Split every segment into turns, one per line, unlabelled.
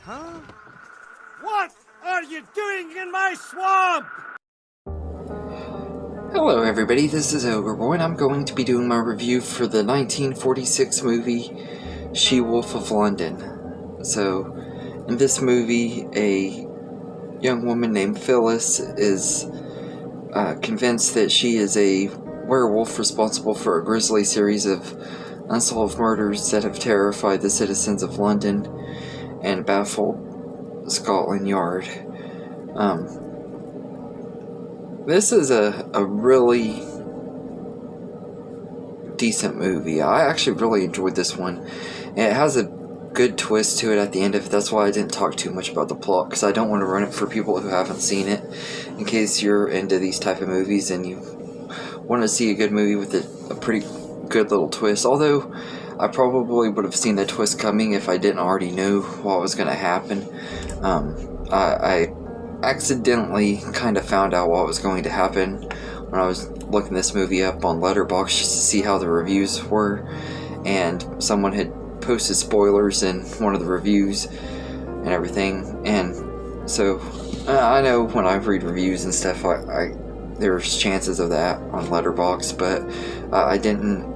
Huh? What are you doing in my swamp?
Hello everybody, this is Ogreboy, and I'm going to be doing my review for the 1946 movie She-Wolf of London. So, in this movie, a young woman named Phyllis is convinced that she is a werewolf responsible for a grisly series of unsolved murders that have terrified the citizens of London and baffled Scotland Yard. This is a really decent movie. I actually really enjoyed this one. And it has a good twist to it at the end of it. That's why I didn't talk too much about the plot, because I don't want to run it for people who haven't seen it. In case you're into these type of movies and you want to see a good movie with a pretty good little twist. Although, I probably would have seen the twist coming if I didn't already know what was going to happen. I accidentally kind of found out what was going to happen when I was looking this movie up on Letterboxd just to see how the reviews were, and someone had posted spoilers in one of the reviews and everything, and so I know when I read reviews and stuff, there's chances of that on Letterboxd, but I didn't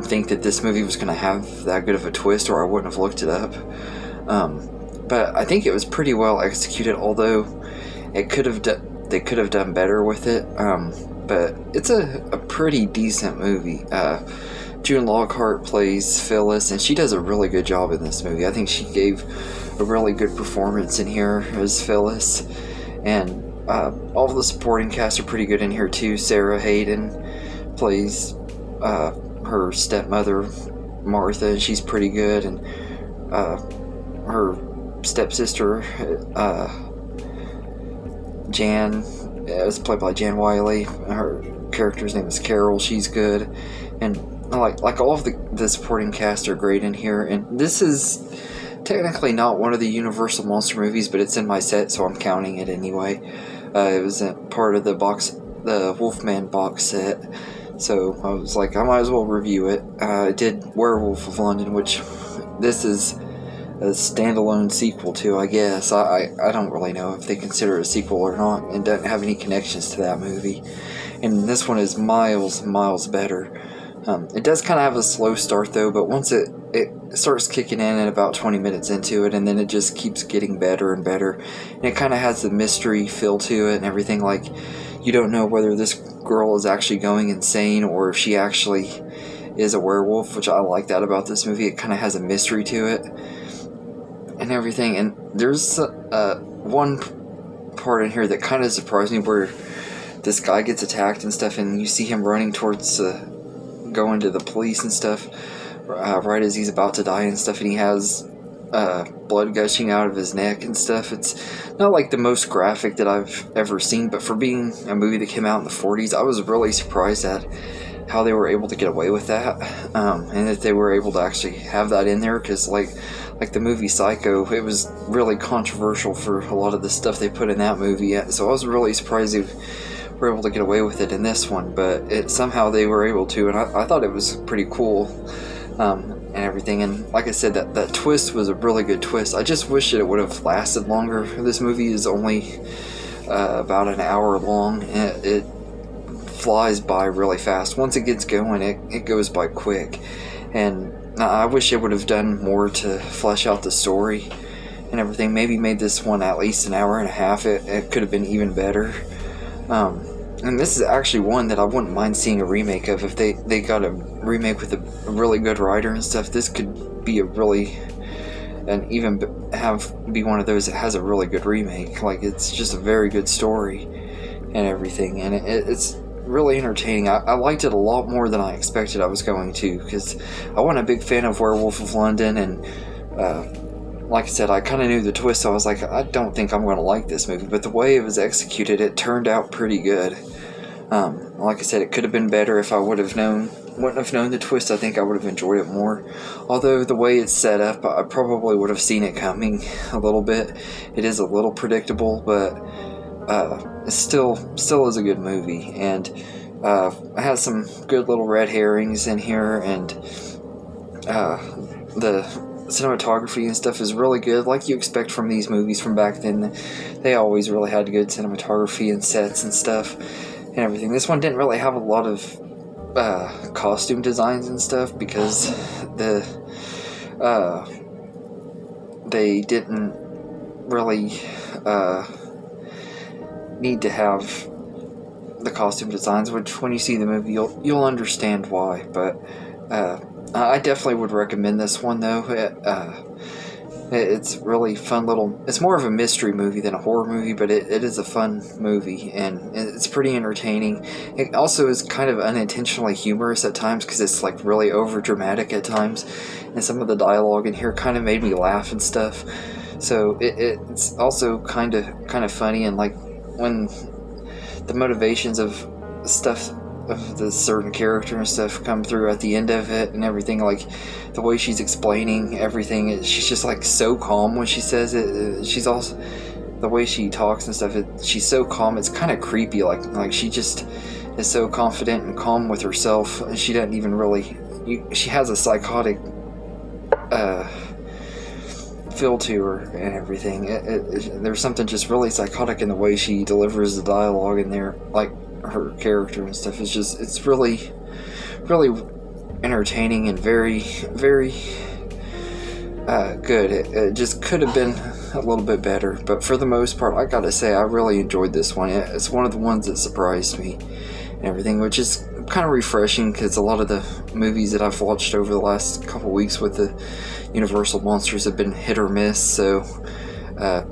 think that this movie was going to have that good of a twist, or I wouldn't have looked it up. But I think it was pretty well executed, although they could have done better with it. But it's a pretty decent movie. June Lockhart plays Phyllis, and she does a really good job in this movie. I think she gave a really good performance in here as Phyllis, and all of the supporting cast are pretty good in here too. Sarah Hayden plays her stepmother Martha, and she's pretty good, and her stepsister Jan is played by Jan Wiley. Her character's name is Carol. She's good, and like all of the supporting cast are great in here. And this is technically not one of the Universal Monster movies, but it's in my set, so I'm counting it anyway. It was a part of the Wolfman box set, so I was like, I might as well review it. I did Werewolf of London, which this is a standalone sequel to, I guess. I don't really know if they consider it a sequel or not, and doesn't have any connections to that movie. And this one is miles better. It does kind of have a slow start though, but once it starts kicking in at about 20 minutes into it, and then it just keeps getting better and better. And it kind of has the mystery feel to it and everything. Like, you don't know whether this girl is actually going insane or if she actually is a werewolf, which I like that about this movie. It kind of has a mystery to it and everything. And there's one part in here that kind of surprised me, where this guy gets attacked and stuff, and you see him running towards going to the police and stuff right as he's about to die and stuff, and he has blood gushing out of his neck and stuff. It's not like the most graphic that I've ever seen, but for being a movie that came out in the 40s, I was really surprised at how they were able to get away with that, and that they were able to actually have that in there, because like the movie Psycho, it was really controversial for a lot of the stuff they put in that movie, so I was really surprised they were able to get away with it in this one, but somehow they were able to, and I thought it was pretty cool, and everything. And like I said, that twist was a really good twist. I just wish that it would have lasted longer. This movie is only about an hour long, and it flies by really fast. Once it gets going, it goes by quick, and I wish it would have done more to flesh out the story and everything. Maybe made this one at least an hour and a half. It could have been even better. And this is actually one that I wouldn't mind seeing a remake of. If they got a remake with a really good writer and stuff, this could be a really, and even be one of those that has a really good remake. Like, it's just a very good story and everything, and it's really entertaining. I liked it a lot more than I expected I was going to, because I wasn't a big fan of Werewolf of London, and like I said, I kind of knew the twist, so I was like, I don't think I'm going to like this movie, but the way it was executed, it turned out pretty good. Like I said, it could have been better if I wouldn't have known the twist. I think I would have enjoyed it more, although the way it's set up, I probably would have seen it coming a little bit. It is a little predictable, but it still is a good movie, and it has some good little red herrings in here, and the cinematography and stuff is really good, like you expect from these movies from back then. They always really had good cinematography and sets and stuff and everything. This one didn't really have a lot of costume designs and stuff because they didn't really need to have the costume designs, which when you see the movie you'll understand why. But I definitely would recommend this one though. It's really fun little. It's more of a mystery movie than a horror movie, but it is a fun movie and it's pretty entertaining. It also is kind of unintentionally humorous at times because it's like really over dramatic at times, and some of the dialogue in here kind of made me laugh and stuff. So it's also kind of funny, and like when the motivations of stuff of the certain character and stuff come through at the end of it and everything, like the way she's explaining everything, she's just like so calm when she says it. She's also, the way she talks and stuff, she's so calm, it's kind of creepy, like she just is so confident and calm with herself, and she doesn't even really, she has a psychotic feel to her and everything. There's something just really psychotic in the way she delivers the dialogue in there, like her character and stuff. It's really entertaining and very good. It just could have been a little bit better, but for the most part I gotta say I really enjoyed this one. It's one of the ones that surprised me and everything, which is kind of refreshing because a lot of the movies that I've watched over the last couple weeks with the Universal monsters have been hit or miss. So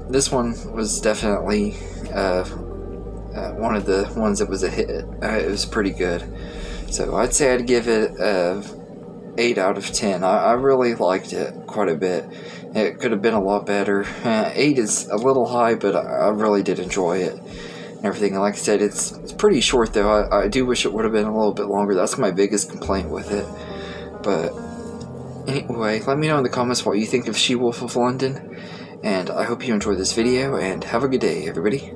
this one was definitely one of the ones that was a hit. It was pretty good. So I'd say I'd give it 8 out of 10. I really liked it quite a bit. It could have been a lot better. 8 is a little high, but I really did enjoy it and everything. And like I said, it's pretty short though. I do wish it would have been a little bit longer. That's my biggest complaint with it. But anyway, let me know in the comments what you think of She-Wolf of London. And I hope you enjoyed this video, and have a good day, everybody.